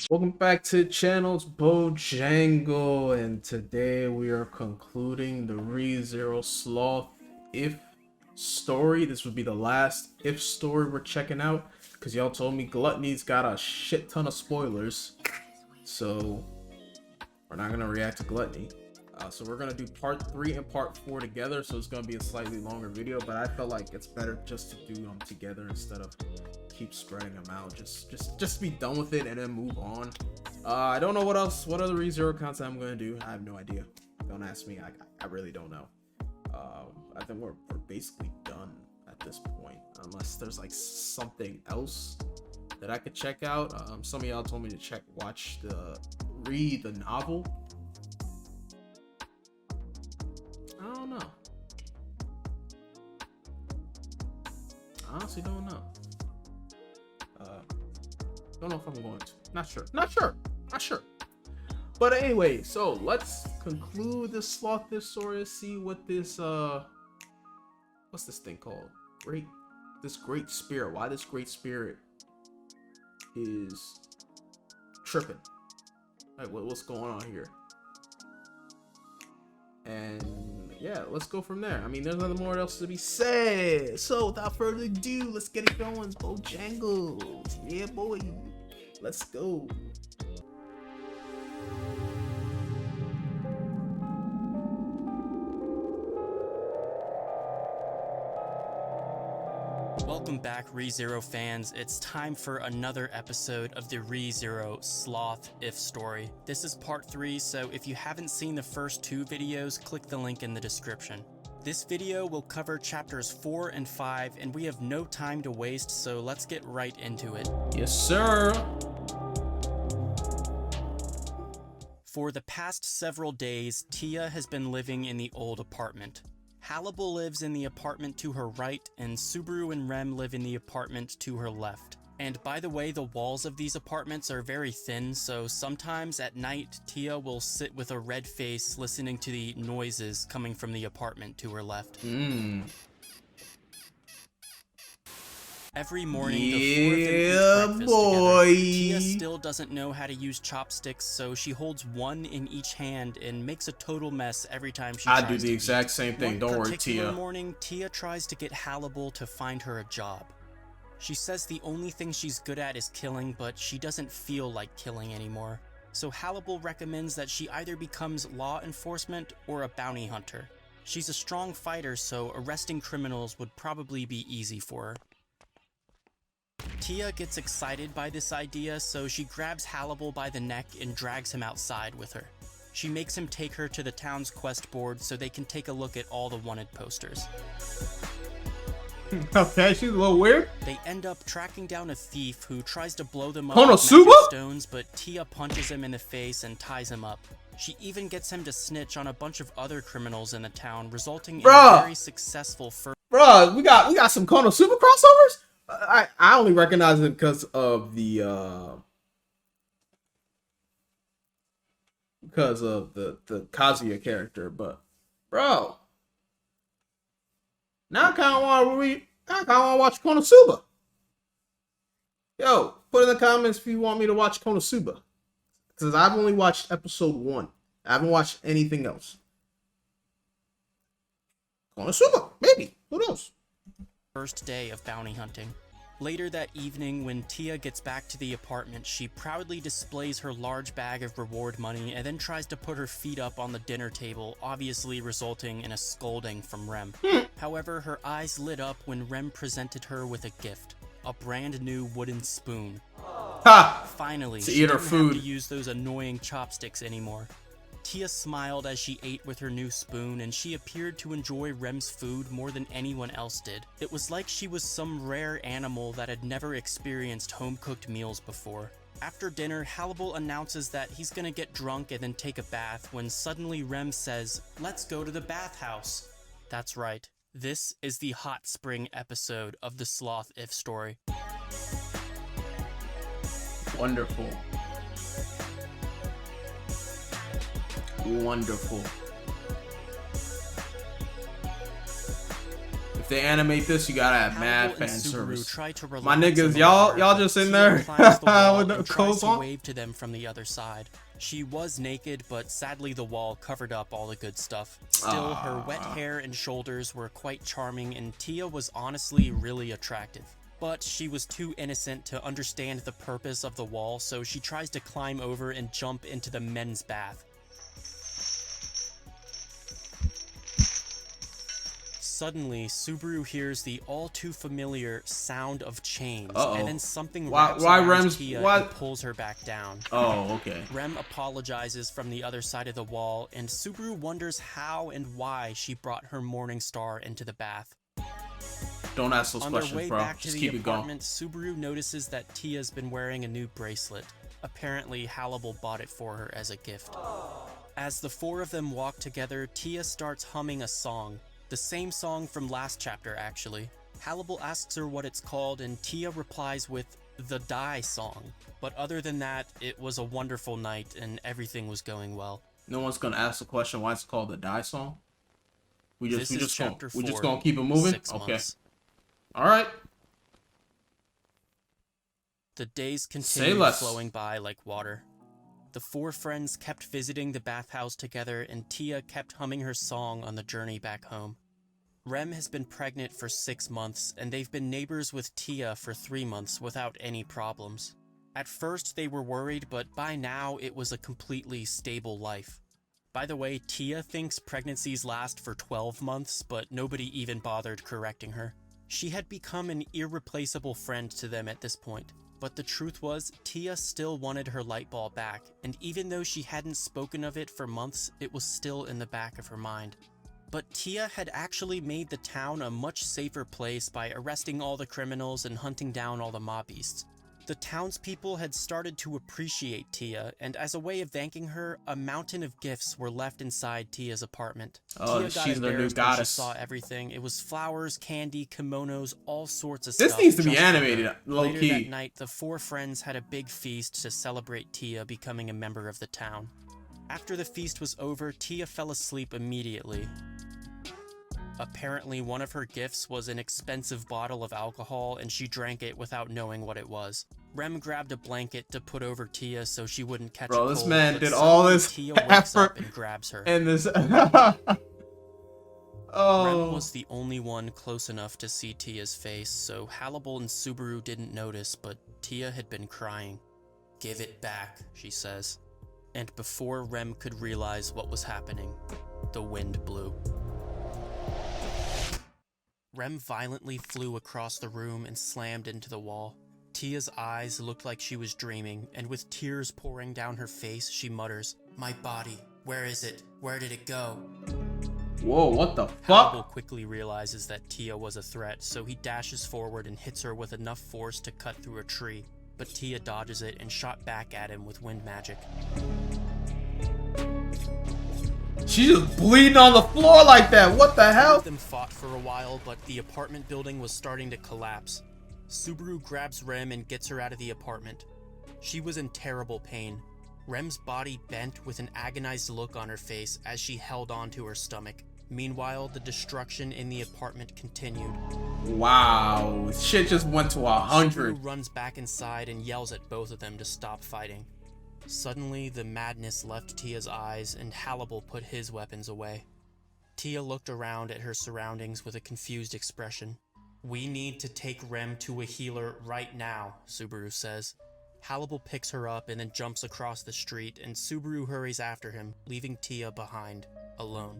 Welcome back to the channel's Bojangle, and today we are concluding the ReZero Sloth if story. This would be the last if story we're checking out because y'all told me Gluttony's got a shit ton of spoilers, so we're not gonna react to Gluttony. So we're gonna do part 3 and part 4 together, so it's gonna be a slightly longer video, but I felt like it's better just to do them together instead of keep spreading them out. Just be done with it and then move on. I don't know what other ReZero content I'm gonna do. I have no idea. Don't ask me. I really don't know. I think we're basically done at this point, unless there's like something else that I could check out. Some of y'all told me to read the novel. I don't know. I honestly don't know. Don't know if I'm going to. Not sure. But anyway, so let's conclude this Sloth this story. See what this what's this thing called? This great spirit. Why this great spirit is tripping? Like what's going on here? And yeah, let's go from there. I mean, there's nothing more else to be said. So without further ado, let's get it going. Bojangles. Yeah, boy. Let's go. Welcome back, ReZero fans. It's time for another episode of the ReZero Sloth if story. This is part 3, so if you haven't seen the first 2 videos, click the link in the description. This video will cover chapters 4 and 5, and we have no time to waste, so let's get right into it. Yes, sir. For the past several days, Tia has been living in the old apartment. Hallible lives in the apartment to her right, and Subaru and Rem live in the apartment to her left. And by the way, the walls of these apartments are very thin, so sometimes at night, Tia will sit with a red face listening to the noises coming from the apartment to her left. Every morning, the 4 of them eat breakfast together. Tia still doesn't know how to use chopsticks, so she holds one in each hand and makes a total mess every time she tries to eat. I do the exact same thing. Don't worry, Tia. One morning, Tia tries to get Hallible to find her a job. She says the only thing she's good at is killing, but she doesn't feel like killing anymore. So Hallible recommends that she either becomes law enforcement or a bounty hunter. She's a strong fighter, so arresting criminals would probably be easy for her. Tia gets excited by this idea, so she grabs Hallible by the neck and drags him outside with her. She makes him take her to the town's quest board so they can take a look at all the wanted posters. Okay, she's a little weird. They end up tracking down a thief who tries to blow them up with magic stones, but Tia punches him in the face and ties him up. She even gets him to snitch on a bunch of other criminals in the town, resulting in a very successful first. Bruh, we got some Konosuba crossovers? I only recognize it because of the Kazuya character, but bro, now I kind of want to watch Konosuba. Yo, put in the comments if you want me to watch Konosuba, because I've only watched episode 1. I haven't watched anything else. Konosuba, maybe. Who knows? First day of bounty hunting. Later that evening, when Tia gets back to the apartment, she proudly displays her large bag of reward money and then tries to put her feet up on the dinner table, obviously resulting in a scolding from Rem. However, her eyes lit up when Rem presented her with a gift, a brand new wooden spoon. Ha! Finally, to she eat her didn't food. have to use those annoying chopsticks anymore. Tia smiled as she ate with her new spoon, and she appeared to enjoy Rem's food more than anyone else did. It was like she was some rare animal that had never experienced home-cooked meals before. After dinner, Hallible announces that he's gonna get drunk and then take a bath, when suddenly Rem says, "Let's go to the bathhouse." That's right. This is the hot spring episode of the Sloth if story. Wonderful. Wonderful. to animate this, you gotta have mad Hannibal and fan Subaru service. try to My relax niggas, in the y'all water, just in but there Tia climbs the wall with the and tries clothes to on. wave to them from the other side. She was naked, but sadly the wall covered up all the good stuff. Still, her wet hair and shoulders were quite charming, and Tia was honestly really attractive. But she was too innocent to understand the purpose of the wall, so she tries to climb over and jump into the men's bath. Suddenly, Subaru hears the all-too-familiar sound of chains, and then something wraps around Tia and pulls her back down. Oh, okay. Rem apologizes from the other side of the wall, and Subaru wonders how and why she brought her morning star into the bath. Don't ask those questions, bro. On their way back to the apartment, Subaru notices that Tia's been wearing a new bracelet. Apparently, Hannibal bought it for her as a gift. As the four of them walk together, Tia starts humming a song. The same song from last chapter, actually. Hannibal asks her what it's called, and Tia replies with the Die song. But other than that, it was a wonderful night, and everything was going well. No one's gonna ask the question why it's called the Die song. We just gonna gonna keep it moving. 6 Okay. months. All right. The days continued flowing by like water. The four friends kept visiting the bathhouse together, and Tia kept humming her song on the journey back home. Rem has been pregnant for 6 months, and they've been neighbors with Tia for 3 months without any problems. At first they were worried, but by now it was a completely stable life. By the way, Tia thinks pregnancies last for 12 months, but nobody even bothered correcting her. She had become an irreplaceable friend to them at this point. But the truth was, Tia still wanted her light ball back, and even though she hadn't spoken of it for months, it was still in the back of her mind. But Tia had actually made the town a much safer place by arresting all the criminals and hunting down all the mob beasts. The townspeople had started to appreciate Tia, and as a way of thanking her, a mountain of gifts were left inside Tia's apartment. Oh, Tia she's their new goddess. She saw everything. It was flowers, candy, kimonos, all sorts of stuff. This needs to be animated, low key. Later that night, the four friends had a big feast to celebrate Tia becoming a member of the town. After the feast was over, Tia fell asleep immediately. Apparently, one of her gifts was an expensive bottle of alcohol, and she drank it without knowing what it was. Rem grabbed a blanket to put over Tia so she wouldn't catch a cold. This man did all this Tia wakes up and grabs her. And this... Oh. Rem was the only one close enough to see Tia's face, so Hannibal and Subaru didn't notice, but Tia had been crying. "Give it back," she says. And before Rem could realize what was happening, the wind blew. Rem violently flew across the room and slammed into the wall. Tia's eyes looked like she was dreaming, and with tears pouring down her face, she mutters, "My body, where is it? Where did it go?" Whoa, what the fuck? Hannibal quickly realizes that Tia was a threat, so he dashes forward and hits her with enough force to cut through a tree, but Tia dodges it and shot back at him with wind magic. She's just bleeding on the floor like that. What the hell? Both of them fought for a while, but the apartment building was starting to collapse. Subaru grabs Rem and gets her out of the apartment. She was in terrible pain. Rem's body bent with an agonized look on her face as she held onto her stomach. Meanwhile, the destruction in the apartment continued. Wow, shit just went to 100. Subaru runs back inside and yells at both of them to stop fighting. Suddenly, the madness left Tia's eyes, and Hannibal put his weapons away. Tia looked around at her surroundings with a confused expression. "We need to take Rem to a healer right now," Subaru says. Hannibal picks her up and then jumps across the street, and Subaru hurries after him, leaving Tia behind, alone.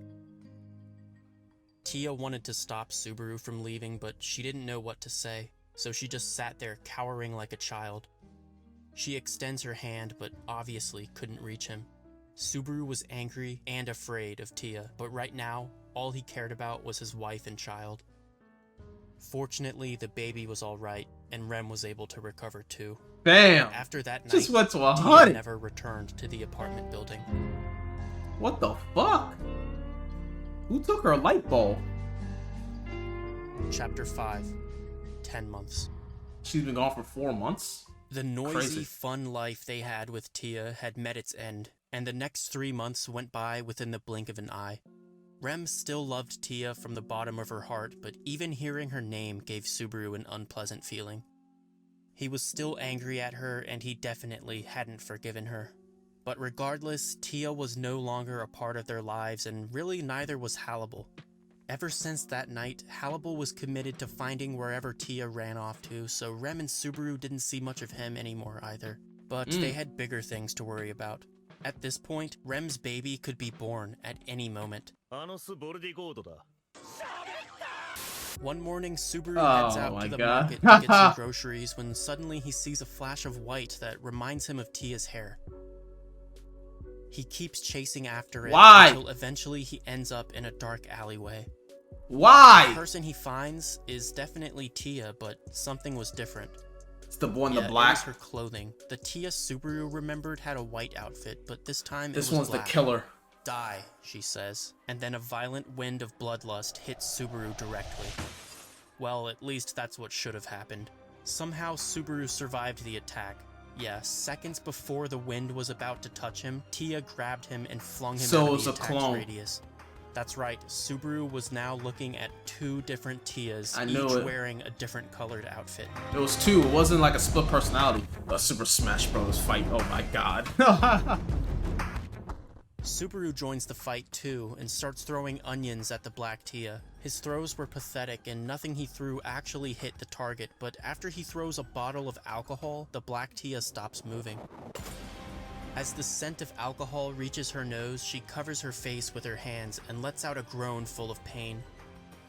Tia wanted to stop Subaru from leaving, but she didn't know what to say, so she just sat there cowering like a child. She extends her hand, but obviously couldn't reach him. Subaru was angry and afraid of Tia, but right now, all he cared about was his wife and child. Fortunately, the baby was alright, and Rem was able to recover too. Bam! After that night, just went to 100. Tia never returned to the apartment building. What the fuck? Who took her light bulb? Chapter 5. 10 months. She's been gone for 4 months? The noisy, Crazy. fun life they had with Tia had met its end, and the next 3 months went by within the blink of an eye. Rem still loved Tia from the bottom of her heart, but even hearing her name gave Subaru an unpleasant feeling. He was still angry at her, and he definitely hadn't forgiven her. But regardless, Tia was no longer a part of their lives, and really neither was Hannibal. Ever since that night, Hannibal was committed to finding wherever Tia ran off to, so Rem and Subaru didn't see much of him anymore either. But they had bigger things to worry about. At this point, Rem's baby could be born at any moment. One morning, Subaru heads out to the market to get some groceries when suddenly he sees a flash of white that reminds him of Tia's hair. He keeps chasing after it until eventually he ends up in a dark alleyway. Why? The person he finds is definitely Tia, but something was different. It's the one in the black. It was her clothing. The Tia Subaru remembered had a white outfit, but this time this it was one's black. The killer. Die, she says, and then a violent wind of bloodlust hits Subaru directly. Well, at least that's what should have happened. Somehow Subaru survived the attack. Yeah, seconds before the wind was about to touch him, Tia grabbed him and flung him out of the attack's radius. That's right, Subaru was now looking at two different Tias, each wearing a different colored outfit. It was two, it wasn't like a split personality. A Super Smash Bros. Fight, oh my god. Subaru joins the fight too and starts throwing onions at the black Tia. His throws were pathetic and nothing he threw actually hit the target, but after he throws a bottle of alcohol, the black Tia stops moving. As the scent of alcohol reaches her nose, she covers her face with her hands and lets out a groan full of pain.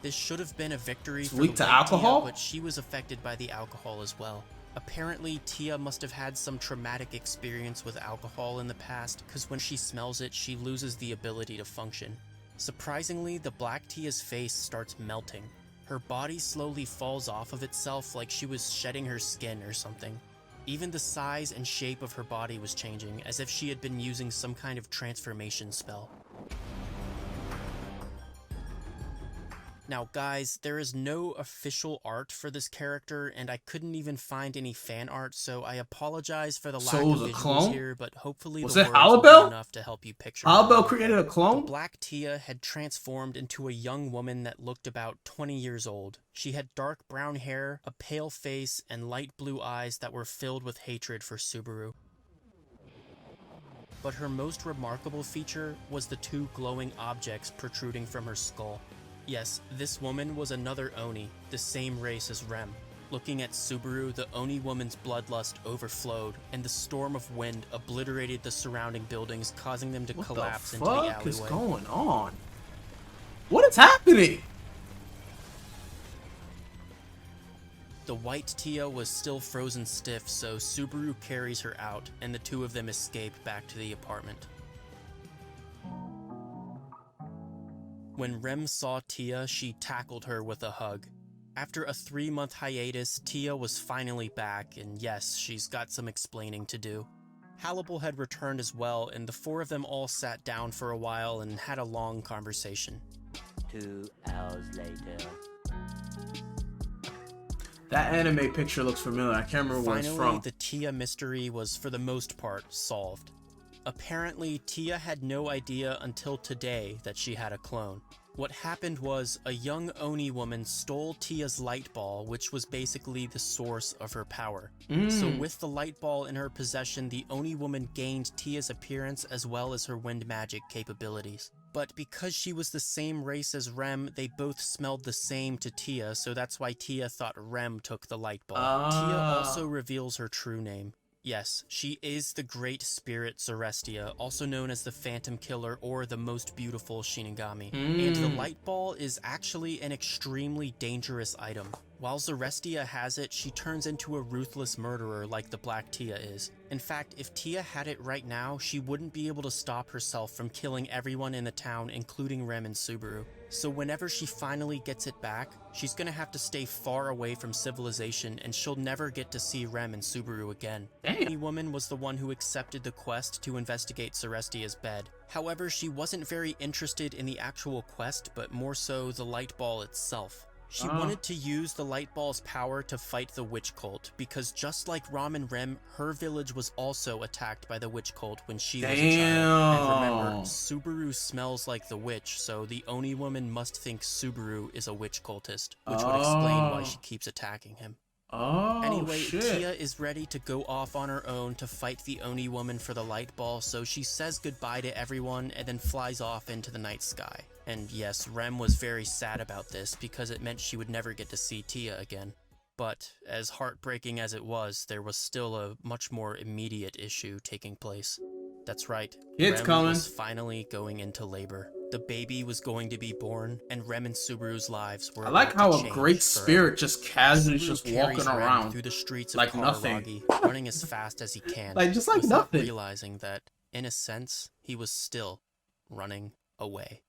This should have been a victory for the white Tia, but she was affected by the alcohol as well. Apparently, Tia must have had some traumatic experience with alcohol in the past, because when she smells it, she loses the ability to function. Surprisingly, the black Tia's face starts melting. Her body slowly falls off of itself like she was shedding her skin or something. Even the size and shape of her body was changing, as if she had been using some kind of transformation spell. Now guys, there is no official art for this character, and I couldn't even find any fan art, so I apologize for the lack of visuals here, but hopefully the words will be enough to help you picture it. Hannibal created a clone? The black Tia had transformed into a young woman that looked about 20 years old. She had dark brown hair, a pale face, and light blue eyes that were filled with hatred for Subaru. But her most remarkable feature was the two glowing objects protruding from her skull. Yes, this woman was another Oni, the same race as Rem. Looking at Subaru, the Oni woman's bloodlust overflowed, and the storm of wind obliterated the surrounding buildings, causing them to collapse into the alleyway. What the fuck is going on? What is happening? The white Tia was still frozen stiff, so Subaru carries her out, and the two of them escape back to the apartment. When Rem saw Tia, she tackled her with a hug. After a 3-month hiatus, Tia was finally back, and yes, she's got some explaining to do. Hannibal had returned as well, and the four of them all sat down for a while and had a long conversation. 2 hours later. That anime picture looks familiar, I can't remember where it's from. Finally, the Tia mystery was for the most part solved. Apparently, Tia had no idea until today that she had a clone. What happened was, a young Oni woman stole Tia's light ball, which was basically the source of her power. So with the light ball in her possession, the Oni woman gained Tia's appearance as well as her wind magic capabilities. But because she was the same race as Rem, they both smelled the same to Tia, so that's why Tia thought Rem took the light ball. Tia also reveals her true name. Yes, she is the Great Spirit Celestia, also known as the Phantom Killer or the Most Beautiful Shinigami. And the light ball is actually an extremely dangerous item. While Celestia has it, she turns into a ruthless murderer like the Black Tia is. In fact, if Tia had it right now, she wouldn't be able to stop herself from killing everyone in the town, including Rem and Subaru. So whenever she finally gets it back, she's gonna have to stay far away from civilization, and she'll never get to see Rem and Subaru again. The woman was the one who accepted the quest to investigate Celestia's bed. However, she wasn't very interested in the actual quest, but more so the light ball itself. She wanted to use the light ball's power to fight the witch cult, because just like Ram and Rem, her village was also attacked by the witch cult when she was a child. And remember, Subaru smells like the witch, so the Oni woman must think Subaru is a witch cultist, which would explain why she keeps attacking him. Anyway, shit. Tia is ready to go off on her own to fight the Oni woman for the light ball, so she says goodbye to everyone and then flies off into the night sky. And yes, Rem was very sad about this because it meant she would never get to see Tia again. But as heartbreaking as it was, there was still a much more immediate issue taking place. That's right, Rem was finally going into labor. The baby was going to be born, and Rem and Subaru's lives were. I like how a great spirit forever. just casually Subaru just carries walking Rem around through the streets of like nothing, Kararagi, running as fast as he can, like just like without nothing, realizing that, in a sense, he was still running away.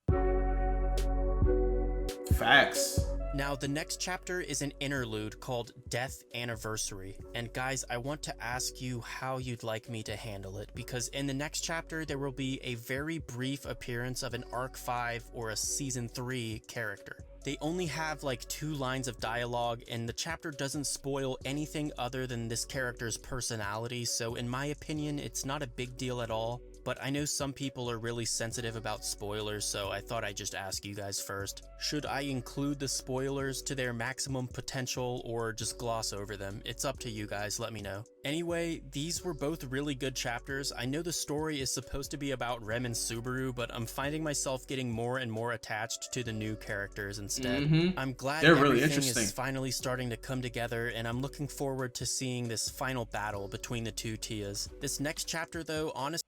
Facts. Now, the next chapter is an interlude called Death Anniversary. And guys, I want to ask you how you'd like me to handle it, because in the next chapter, there will be a very brief appearance of an Arc 5 or a Season 3 character. They only have like 2 lines of dialogue, and the chapter doesn't spoil anything other than this character's personality, so in my opinion, it's not a big deal at all. But I know some people are really sensitive about spoilers, so I thought I'd just ask you guys first. Should I include the spoilers to their maximum potential or just gloss over them? It's up to you guys, let me know. Anyway, these were both really good chapters. I know the story is supposed to be about Rem and Subaru, but I'm finding myself getting more and more attached to the new characters instead. I'm glad everything is finally starting to come together, and I'm looking forward to seeing this final battle between the two Tias. This next chapter though, honestly,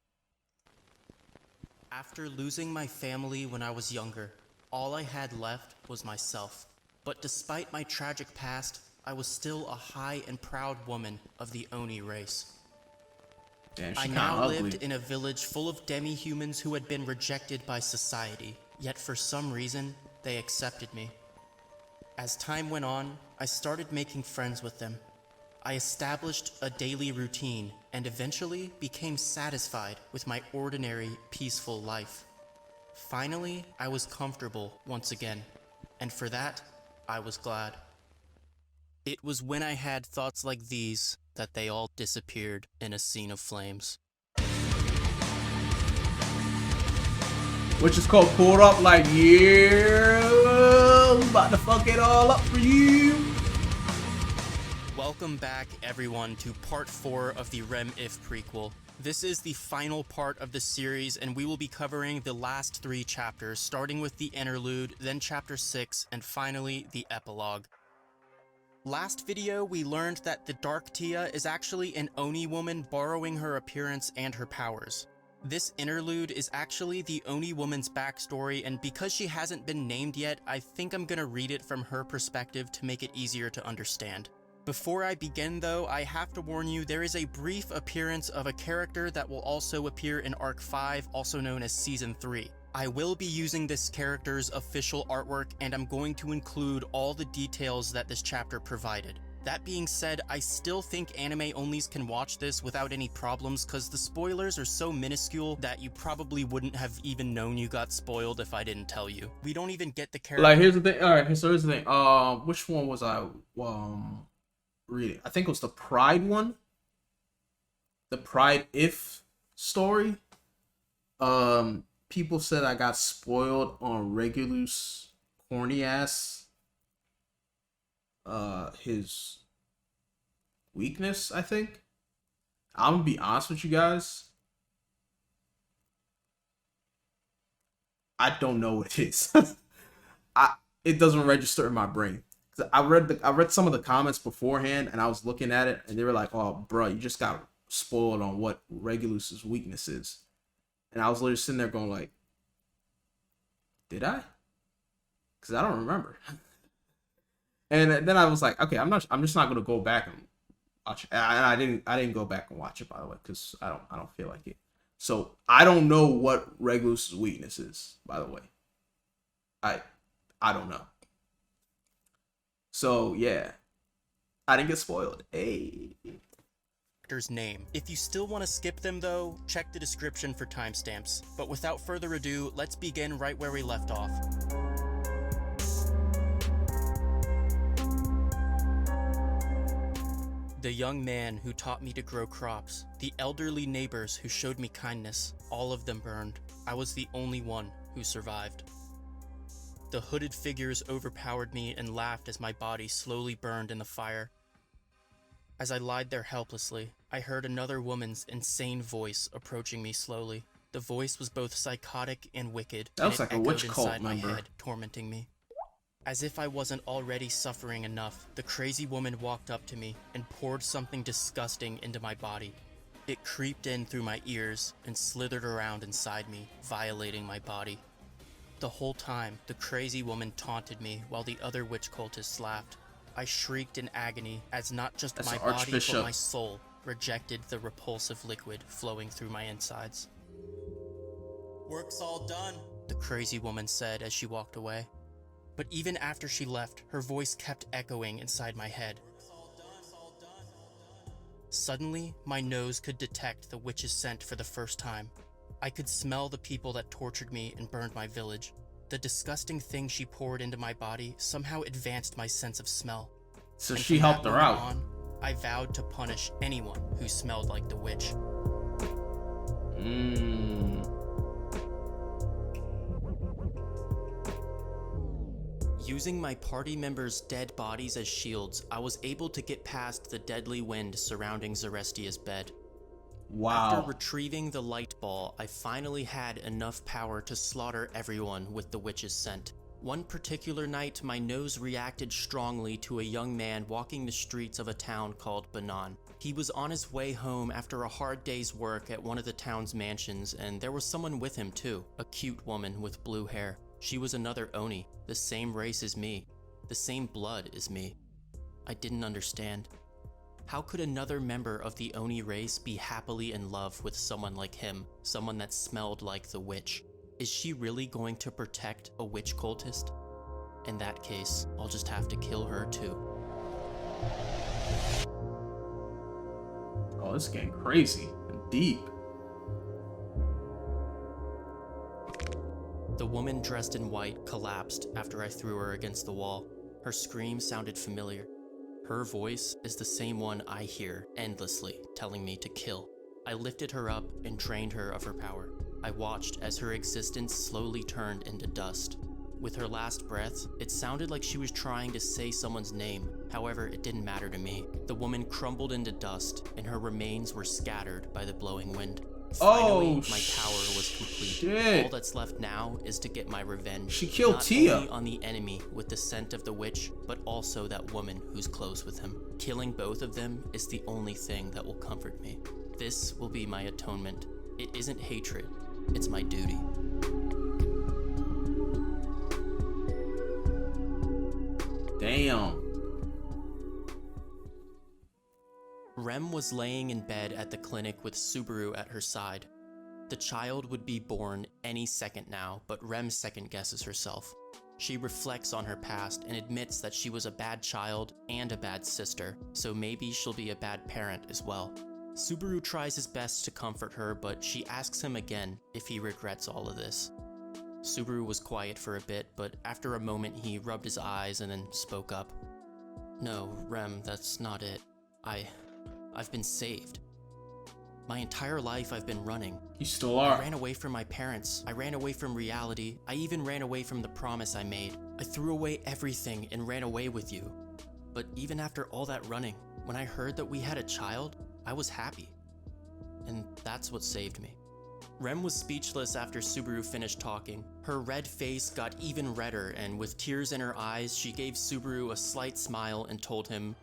after losing my family when I was younger, all I had left was myself. But despite my tragic past, I was still a high and proud woman of the Oni race. I now lived in a village full of demi-humans who had been rejected by society, yet for some reason, they accepted me. As time went on, I started making friends with them. I established a daily routine and eventually became satisfied with my ordinary, peaceful life. Finally, I was comfortable once again, and for that, I was glad. It was when I had thoughts like these that they all disappeared in a scene of flames. Which is called Pulled Up, like, yeah, I'm about to fuck it all up for you. Welcome back, everyone, to part 4 of the Rem If prequel. This is the final part of the series, and we will be covering the last 3 chapters, starting with the interlude, then chapter 6, and finally the epilogue. Last video, we learned that the Dark Tia is actually an Oni woman borrowing her appearance and her powers. This interlude is actually the Oni woman's backstory, and because she hasn't been named yet, I think I'm gonna read it from her perspective to make it easier to understand. Before I begin though, I have to warn you, there is a brief appearance of a character that will also appear in Arc 5, also known as Season 3. I will be using this character's official artwork, and I'm going to include all the details that this chapter provided. That being said, I still think anime-onlys can watch this without any problems, cause the spoilers are so minuscule that you probably wouldn't have even known you got spoiled if I didn't tell you. We don't even get the character. Like, here's the thing. Alright, so here's the thing. Which one was I reading? I think it was the Pride one. The Pride If story. People said I got spoiled on Regulus corny ass. His weakness, I think. I'm gonna be honest with you guys. I don't know what it is. It doesn't register in my brain. I read some of the comments beforehand, and I was looking at it, and they were like, "Oh, bro, you just got spoiled on what Regulus's weakness is," and I was literally sitting there going, like, "Did I?" Because I don't remember. And then I was like, "Okay, I'm just not gonna go back and watch it." And I didn't go back and watch it, by the way, because I don't feel like it. So I don't know what Regulus's weakness is, by the way. I don't know. So yeah, I didn't get spoiled. Hey. Character's name. If you still want to skip them though, check the description for timestamps. But without further ado, let's begin right where we left off. The young man who taught me to grow crops, the elderly neighbors who showed me kindness, all of them burned. I was the only one who survived. The hooded figures overpowered me and laughed as my body slowly burned in the fire. As I lied there helplessly, I heard another woman's insane voice approaching me slowly. The voice was both psychotic and wicked, That was and like it a witch echoed cult inside my member. head, tormenting me. As if I wasn't already suffering enough, the crazy woman walked up to me and poured something disgusting into my body. It creeped in through my ears and slithered around inside me, violating my body. The whole time, the crazy woman taunted me while the other witch cultists laughed. I shrieked in agony as not just That's my the body Archbishop. but my soul rejected the repulsive liquid flowing through my insides. "Work's all done," the crazy woman said as she walked away. But even after she left, her voice kept echoing inside my head. Suddenly, my nose could detect the witch's scent for the first time. I could smell the people that tortured me and burned my village. The disgusting thing she poured into my body somehow advanced my sense of smell. So And she from helped that her moment out. on, I vowed to punish anyone who smelled like the witch. Using my party members' dead bodies as shields, I was able to get past the deadly wind surrounding Zarestia's bed. After Wow. retrieving the light ball, I finally had enough power to slaughter everyone with the witch's scent. One particular night, my nose reacted strongly to a young man walking the streets of a town called Banan. He was on his way home after a hard day's work at one of the town's mansions, and there was someone with him too, a cute woman with blue hair. She was another Oni, the same race as me, the same blood as me. I didn't understand. How could another member of the Oni race be happily in love with someone like him, someone that smelled like the witch? Is she really going to protect a witch cultist? In that case, I'll just have to kill her too. Oh, this is getting crazy and deep. The woman dressed in white collapsed after I threw her against the wall. Her scream sounded familiar. Her voice is the same one I hear endlessly telling me to kill. I lifted her up and drained her of her power. I watched as her existence slowly turned into dust. With her last breath, it sounded like she was trying to say someone's name. However, it didn't matter to me. The woman crumbled into dust, and her remains were scattered by the blowing wind. Finally, my power was complete. Shit. All that's left now is to get my revenge. She killed Not Tia. only on the enemy with the scent of the witch, but also that woman who's close with him. Killing both of them is the only thing that will comfort me. This will be my atonement. It isn't hatred, it's my duty. Damn. Rem was laying in bed at the clinic with Subaru at her side. The child would be born any second now, but Rem second guesses herself. She reflects on her past and admits that she was a bad child and a bad sister, so maybe she'll be a bad parent as well. Subaru tries his best to comfort her, but she asks him again if he regrets all of this. Subaru was quiet for a bit, but after a moment he rubbed his eyes and then spoke up. "No, Rem, that's not it. I've been saved. My entire life I've been running. You still I are. ran away from my parents. I ran away from reality. I even ran away from the promise I made. I threw away everything and ran away with you. But even after all that running, when I heard that we had a child, I was happy. And that's what saved me." Rem was speechless after Subaru finished talking. Her red face got even redder, and with tears in her eyes, she gave Subaru a slight smile and told him,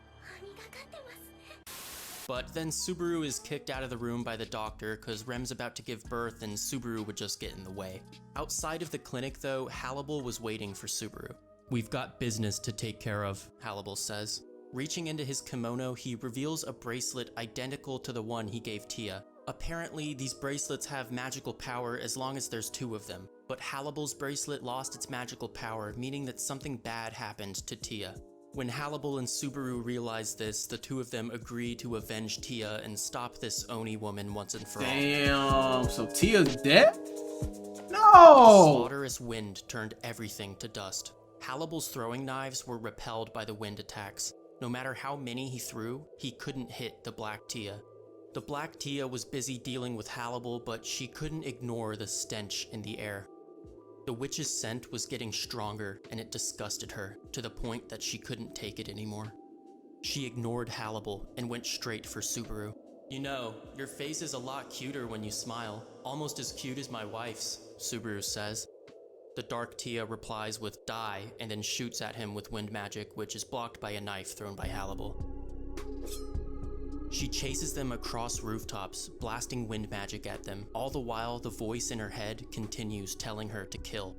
but then Subaru is kicked out of the room by the doctor because Rem's about to give birth and Subaru would just get in the way. Outside of the clinic though, Hannibal was waiting for Subaru. "We've got business to take care of," Hannibal says. Reaching into his kimono, he reveals a bracelet identical to the one he gave Tia. Apparently, these bracelets have magical power as long as there's two of them, but Hannibal's bracelet lost its magical power, meaning that something bad happened to Tia. When Hannibal and Subaru realize this, the two of them agree to avenge Tia and stop this Oni woman once and for all. Damn. So Tia's dead? The No. slaughterous wind turned everything to dust. Hannibal's throwing knives were repelled by the wind attacks. No matter how many he threw, he couldn't hit the Black Tia. The Black Tia was busy dealing with Hannibal, but she couldn't ignore the stench in the air. The witch's scent was getting stronger, and it disgusted her, to the point that she couldn't take it anymore. She ignored Hannibal and went straight for Subaru. "You know, your face is a lot cuter when you smile, almost as cute as my wife's," Subaru says. The Dark Tia replies with "die" and then shoots at him with wind magic, which is blocked by a knife thrown by Hannibal. She chases them across rooftops, blasting wind magic at them. All the while, the voice in her head continues telling her to kill.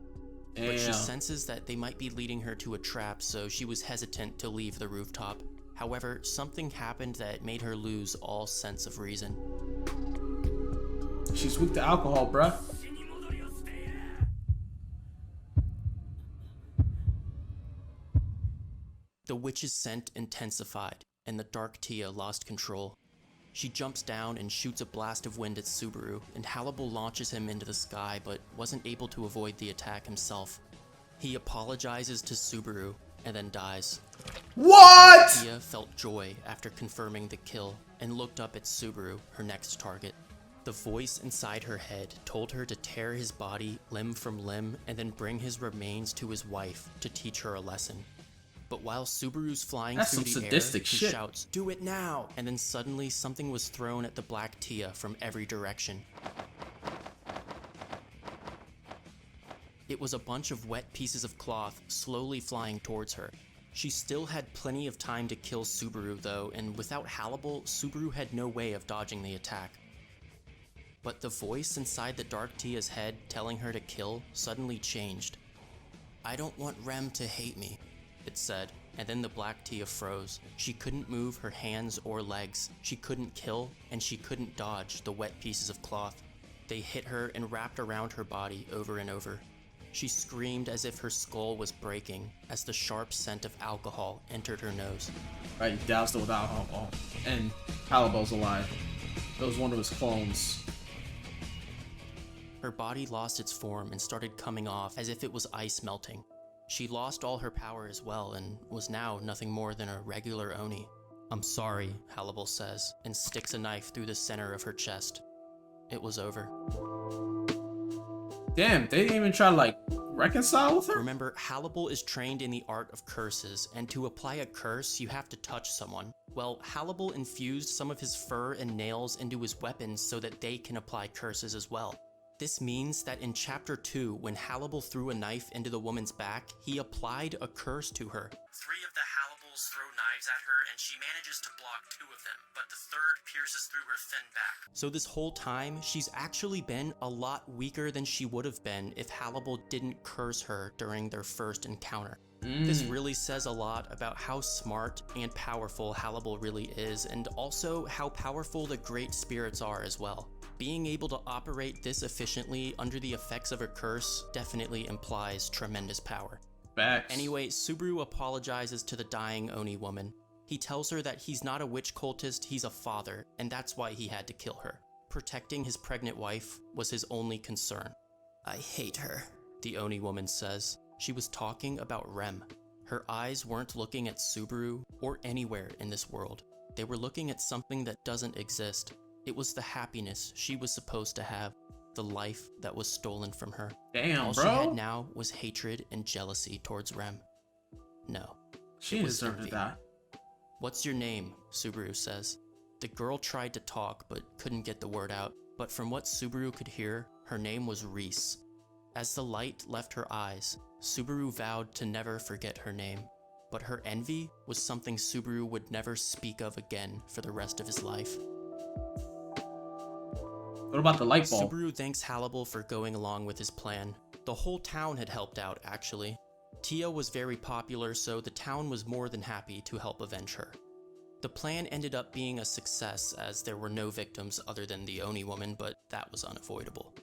But she senses that they might be leading her to a trap, so she was hesitant to leave the rooftop. However, something happened that made her lose all sense of reason. She's weak to alcohol, bruh. The witch's scent intensified, and the Dark Tia lost control. She jumps down and shoots a blast of wind at Subaru, and Hannibal launches him into the sky but wasn't able to avoid the attack himself. He apologizes to Subaru and then dies. What? Tia felt joy after confirming the kill and looked up at Subaru, her next target. The voice inside her head told her to tear his body limb from limb and then bring his remains to his wife to teach her a lesson. But while Subaru's flying through the air, he shouts, "Do it now!" And then suddenly something was thrown at the Black Tia from every direction. It was a bunch of wet pieces of cloth slowly flying towards her. She still had plenty of time to kill Subaru though, and without Hannibal, Subaru had no way of dodging the attack. But the voice inside the Dark Tia's head telling her to kill suddenly changed. "I don't want Rem to hate me," it said, and then the Black Tia froze. She couldn't move her hands or legs. She couldn't kill, and she couldn't dodge the wet pieces of cloth. They hit her and wrapped around her body over and over. She screamed as if her skull was breaking as the sharp scent of alcohol entered her nose. Right, he doused it with alcohol. And Hannibal's alive. That was one of his clones. Her body lost its form and started coming off as if it was ice melting. She lost all her power as well and was now nothing more than a regular Oni. "I'm sorry," Hannibal says, and sticks a knife through the center of her chest. It was over. Damn, they didn't even try to, like, reconcile with her? Remember, Hannibal is trained in the art of curses, and to apply a curse, you have to touch someone. Well, Hannibal infused some of his fur and nails into his weapons so that they can apply curses as well. This means that in Chapter 2, when Hannibal threw a knife into the woman's back, he applied a curse to her. 3 of the Hannibals throw knives at her, and she manages to block 2 of them, but the 3rd pierces through her thin back. So this whole time, she's actually been a lot weaker than she would have been if Hannibal didn't curse her during their first encounter. This really says a lot about how smart and powerful Hannibal really is, and also how powerful the Great Spirits are as well. Being able to operate this efficiently under the effects of a curse definitely implies tremendous power. Facts. Anyway, Subaru apologizes to the dying Oni woman. He tells her that he's not a witch cultist, he's a father, and that's why he had to kill her. Protecting his pregnant wife was his only concern. "I hate her," the Oni woman says. She was talking about Rem. Her eyes weren't looking at Subaru or anywhere in this world. They were looking at something that doesn't exist. It was the happiness she was supposed to have, the life that was stolen from her. Damn, All bro. she had now was hatred and jealousy towards Rem. No. She deserved to die. "What's your name?" Subaru says. The girl tried to talk but couldn't get the word out, but from what Subaru could hear, her name was Reese. As the light left her eyes, Subaru vowed to never forget her name, but her envy was something Subaru would never speak of again for the rest of his life. What about the light bulb? Subaru thanks Hannibal for going along with his plan. The whole town had helped out, actually. Tia was very popular, so the town was more than happy to help avenge her. The plan ended up being a success, as there were no victims other than the Oni woman, but that was unavoidable.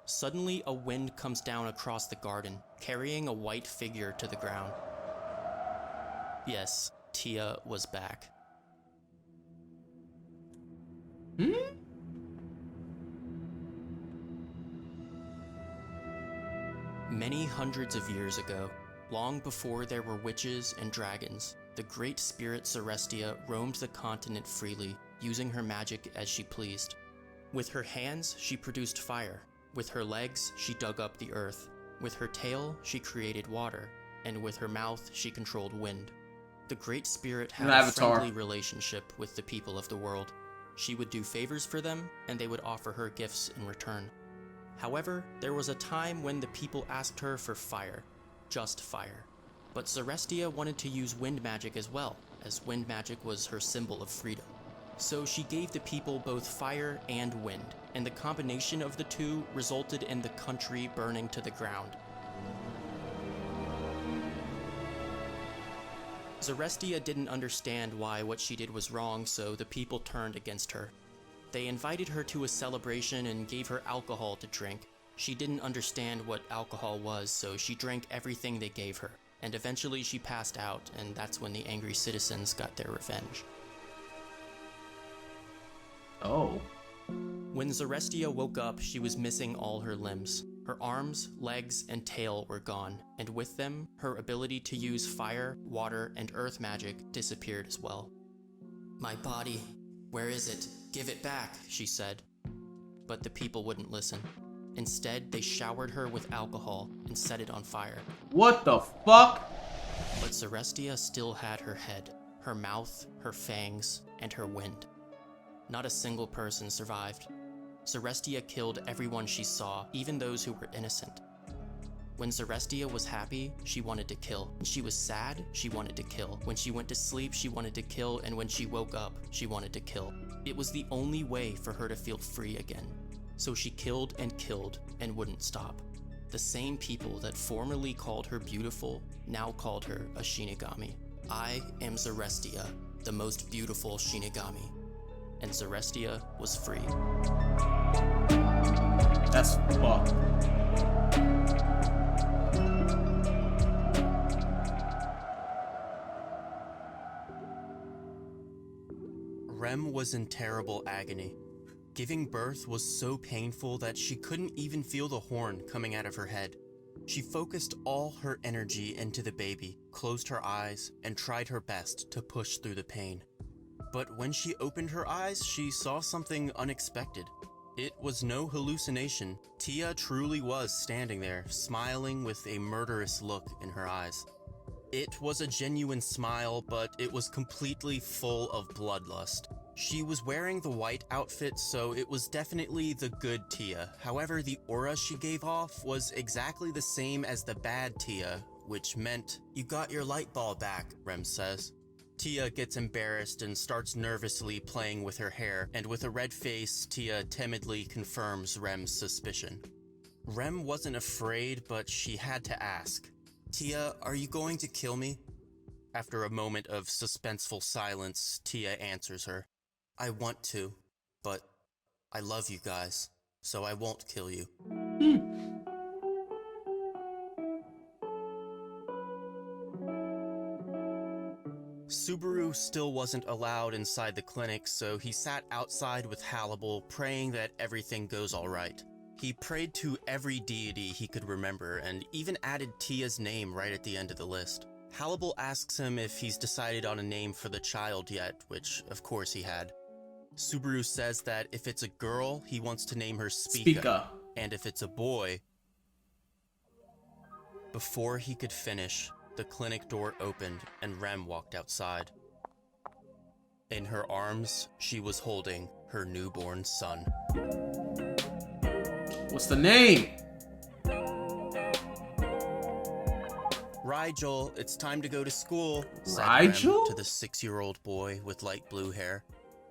Suddenly, a wind comes down across the garden, carrying a white figure to the ground. Yes, Tia was back. Many hundreds of years ago, long before there were witches and dragons, the great spirit Celestia roamed the continent freely, using her magic as she pleased. With her hands, she produced fire. With her legs, she dug up the earth. With her tail, she created water. And with her mouth, she controlled wind. The Great Spirit had a friendly relationship with the people of the world. She would do favors for them, and they would offer her gifts in return. However, there was a time when the people asked her for fire. Just fire. But Celestia wanted to use wind magic as well, as wind magic was her symbol of freedom. So she gave the people both fire and wind, and the combination of the two resulted in the country burning to the ground. Celestia didn't understand why what she did was wrong, so the people turned against her. They invited her to a celebration and gave her alcohol to drink. She didn't understand what alcohol was, so she drank everything they gave her. And eventually she passed out, and that's when the angry citizens got their revenge. Oh. When Celestia woke up, she was missing all her limbs. Her arms, legs, and tail were gone, and with them, her ability to use fire, water, and earth magic disappeared as well. "My body, where is it? Give it back," she said. But the people wouldn't listen. Instead, they showered her with alcohol and set it on fire. What the fuck? But Celestia still had her head, her mouth, her fangs, and her wind. Not a single person survived. Celestia killed everyone she saw, even those who were innocent. When Celestia was happy, she wanted to kill. When she was sad, she wanted to kill. When she went to sleep, she wanted to kill, and when she woke up, she wanted to kill. It was the only way for her to feel free again. So she killed and wouldn't stop. The same people that formerly called her beautiful now called her a Shinigami. "I am Celestia, the most beautiful Shinigami." And Celestia was free. That's fucked. Rem was in terrible agony. Giving birth was so painful that she couldn't even feel the horn coming out of her head. She focused all her energy into the baby, closed her eyes, and tried her best to push through the pain. But when she opened her eyes, she saw something unexpected. It was no hallucination. Tia truly was standing there, smiling with a murderous look in her eyes. It was a genuine smile, but it was completely full of bloodlust. She was wearing the white outfit, so it was definitely the good Tia. However, the aura she gave off was exactly the same as the bad Tia, which meant, "You got your light ball back," Rem says. Tia gets embarrassed and starts nervously playing with her hair, and with a red face, Tia timidly confirms Rem's suspicion. Rem wasn't afraid, but she had to ask, "Tia, are you going to kill me?" After a moment of suspenseful silence, Tia answers her, "I want to, but I love you guys, so I won't kill you." Subaru still wasn't allowed inside the clinic, so he sat outside with Hannibal, praying that everything goes alright. He prayed to every deity he could remember, and even added Tia's name right at the end of the list. Hannibal asks him if he's decided on a name for the child yet, which of course he had. Subaru says that if it's a girl, he wants to name her Spica, and if it's a boy... Before he could finish, the clinic door opened and Rem walked outside. In her arms, she was holding her newborn son. What's the name? Rigel, it's time to go to school, said Rigel? Rem to the 6-year-old boy with light blue hair.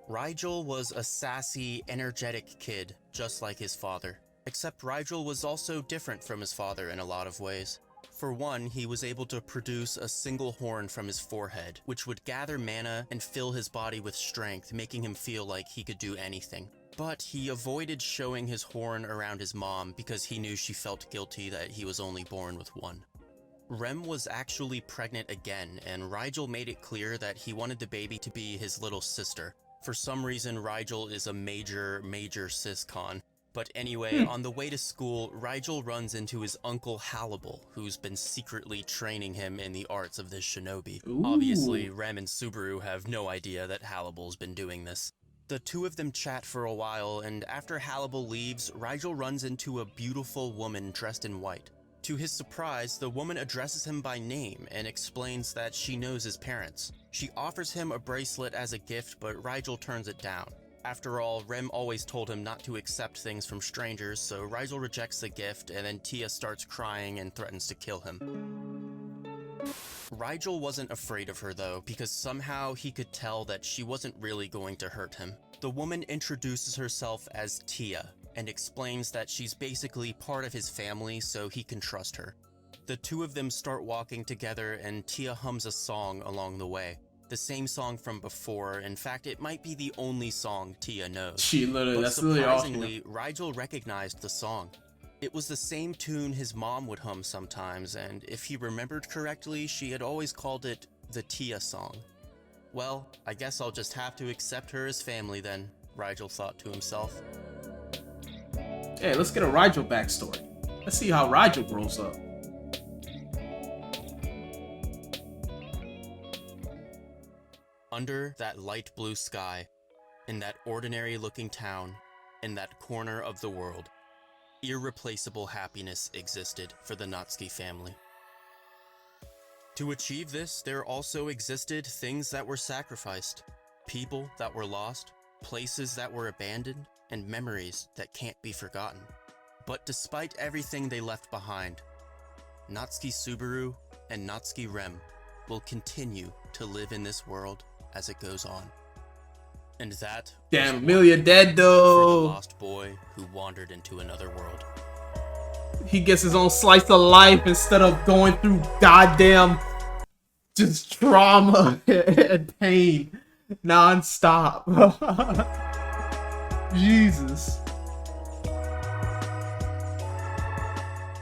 Rigel was a sassy, energetic kid, just like his father. Except Rigel was also different from his father in a lot of ways. For one, he was able to produce a single horn from his forehead, which would gather mana and fill his body with strength, making him feel like he could do anything. But he avoided showing his horn around his mom because he knew she felt guilty that he was only born with one. Rem was actually pregnant again, and Rigel made it clear that he wanted the baby to be his little sister. For some reason, Rigel is a major cis-con, But anyway, on the way to school, Rigel runs into his uncle Hannibal, who's been secretly training him in the arts of this shinobi. Ooh. Obviously, Rem and Subaru have no idea that Hannibal's been doing this. The two of them chat for a while, and after Hannibal leaves, Rigel runs into a beautiful woman dressed in white. To his surprise, the woman addresses him by name and explains that she knows his parents. She offers him a bracelet as a gift, but Rigel turns it down. After all, Rem always told him not to accept things from strangers, so Rigel rejects the gift, and then Tia starts crying and threatens to kill him. Rigel wasn't afraid of her though, because somehow he could tell that she wasn't really going to hurt him. The woman introduces herself as Tia, and explains that she's basically part of his family, so he can trust her. The two of them start walking together, and Tia hums a song along the way. The same song from before. In fact, it might be the only song Tia knows. She literally, But that's literally all she knows. surprisingly, Rigel recognized the song. It was the same tune his mom would hum sometimes, and if he remembered correctly, she had always called it the Tia song. Well, I guess I'll just have to accept her as family then, Rigel thought to himself. Hey, let's get a Rigel backstory. Let's see how Rigel grows up. Under that light blue sky, in that ordinary-looking town, in that corner of the world, irreplaceable happiness existed for the Natsuki family. To achieve this, there also existed things that were sacrificed, people that were lost, places that were abandoned, and memories that can't be forgotten. But despite everything they left behind, Natsuki Subaru and Natsuki Rem will continue to live in this world as it goes on. And that Damn, was Amelia dead for the though. lost boy who wandered into another world. He gets his own slice of life instead of going through goddamn just trauma and pain non-stop. Jesus.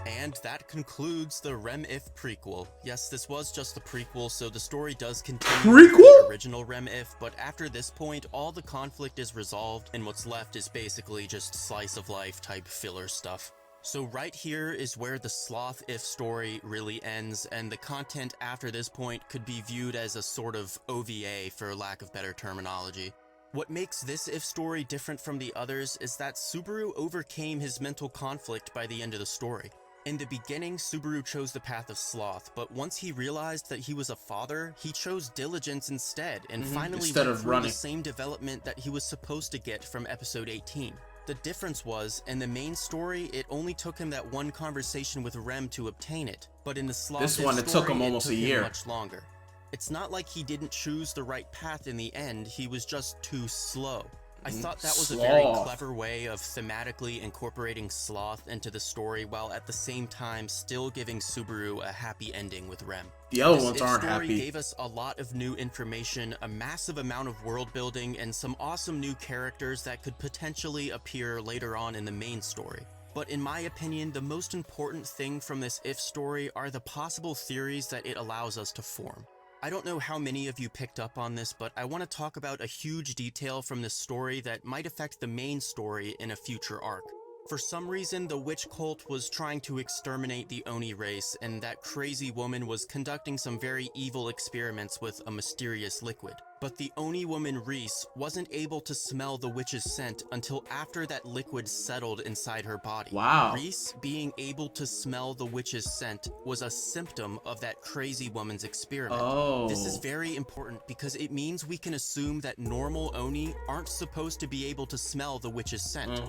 And that concludes the Rem If prequel. Yes, this was just the prequel, so the story does continue with the Prequel? original Rem If, but after this point, all the conflict is resolved, and what's left is basically just slice of life type filler stuff. So right here is where the Sloth If story really ends, and the content after this point could be viewed as a sort of OVA for lack of better terminology. What makes this If story different from the others is that Subaru overcame his mental conflict by the end of the story. In the beginning, Subaru chose the path of sloth, but once he realized that he was a father, he chose diligence instead, and finally Instead went of through running. the same development that he was supposed to get from episode 18. The difference was, in the main story, it only took him that one conversation with Rem to obtain it, but in the Sloth This If one, it took him almost a year. much longer. It's not like he didn't choose the right path in the end, he was just too slow. I thought that was a very Sloth. clever way of thematically incorporating Sloth into the story while at the same time still giving Subaru a happy ending with Rem. The other This ones If aren't story happy. gave us a lot of new information, a massive amount of world building, and some awesome new characters that could potentially appear later on in the main story. But in my opinion, the most important thing from this If story are the possible theories that it allows us to form. I don't know how many of you picked up on this, but I want to talk about a huge detail from this story that might affect the main story in a future arc. For some reason, the witch cult was trying to exterminate the Oni race, and that crazy woman was conducting some very evil experiments with a mysterious liquid. But the Oni woman Reese wasn't able to smell the witch's scent until after that liquid settled inside her body. Wow. Reese being able to smell the witch's scent was a symptom of that crazy woman's experiment. Oh. This is very important because it means we can assume that normal Oni aren't supposed to be able to smell the witch's scent.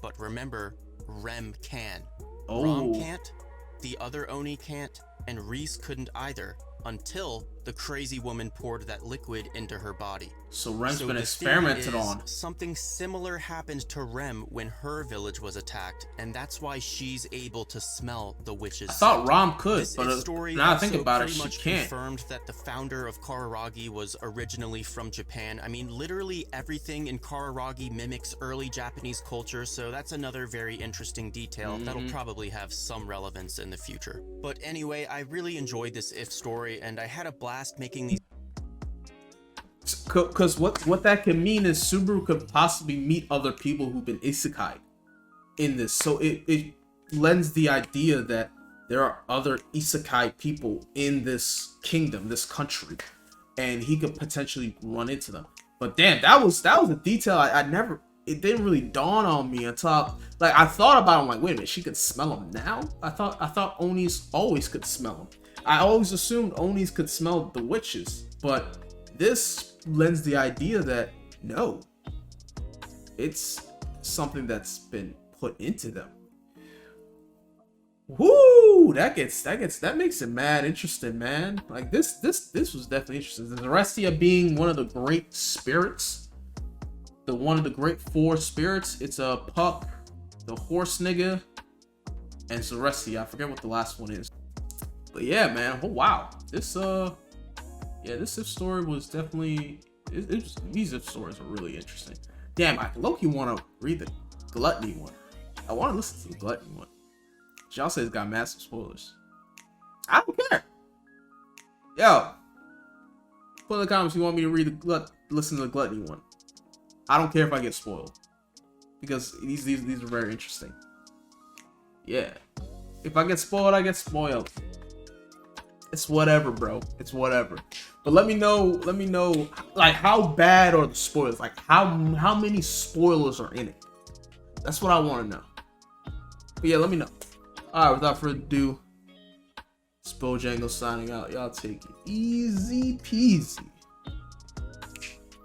But remember, Rem can. Oh. Rom can't, the other Oni can't, and Reese couldn't either, until the crazy woman poured that liquid into her body. So Rem's been the experimented theory is on. Something similar happened to Rem when her village was attacked, and that's why she's able to smell the witch's I thought scent. Rom could, This but story now I think also about it, pretty she much can't. confirmed that the founder of Kararagi was originally from Japan. I mean, literally everything in Kararagi mimics early Japanese culture, so that's another very interesting detail that'll probably have some relevance in the future. But anyway, I really enjoyed this If story, and I had a blast making these. Because what that can mean is Subaru could possibly meet other people who've been isekai. in this, so it lends the idea that there are other isekai people in this kingdom, this country, and he could potentially run into them. But damn, that was a detail I never, it didn't really dawn on me until I thought about it. I'm like, wait a minute, she could smell them now? I thought Onis always could smell them. I always assumed Onis could smell the witches, but this lends the idea that no, it's something that's been put into them. Woo! That makes it mad interesting, man. Like this was definitely interesting. The Restia being one of the great spirits, one of the great 4 spirits. It's a Puck, the horse nigga, and Celestia. I forget what the last one is. But yeah, man. Oh wow. This If story was definitely these If stories are really interesting. Damn, I low-key want to read the Gluttony one. I want to listen to the Gluttony one. Y'all say it's got massive spoilers. I don't care. Yo, put in the comments if you want me to listen to the Gluttony one. I don't care if I get spoiled, because these are very interesting. Yeah, if I get spoiled, I get spoiled. It's whatever, bro. It's whatever. But let me know, like, how bad are the spoilers? Like, how many spoilers are in it? That's what I want to know. But yeah, let me know. Alright, without further ado, it's Bojangles signing out. Y'all take it easy peasy.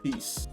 Peace.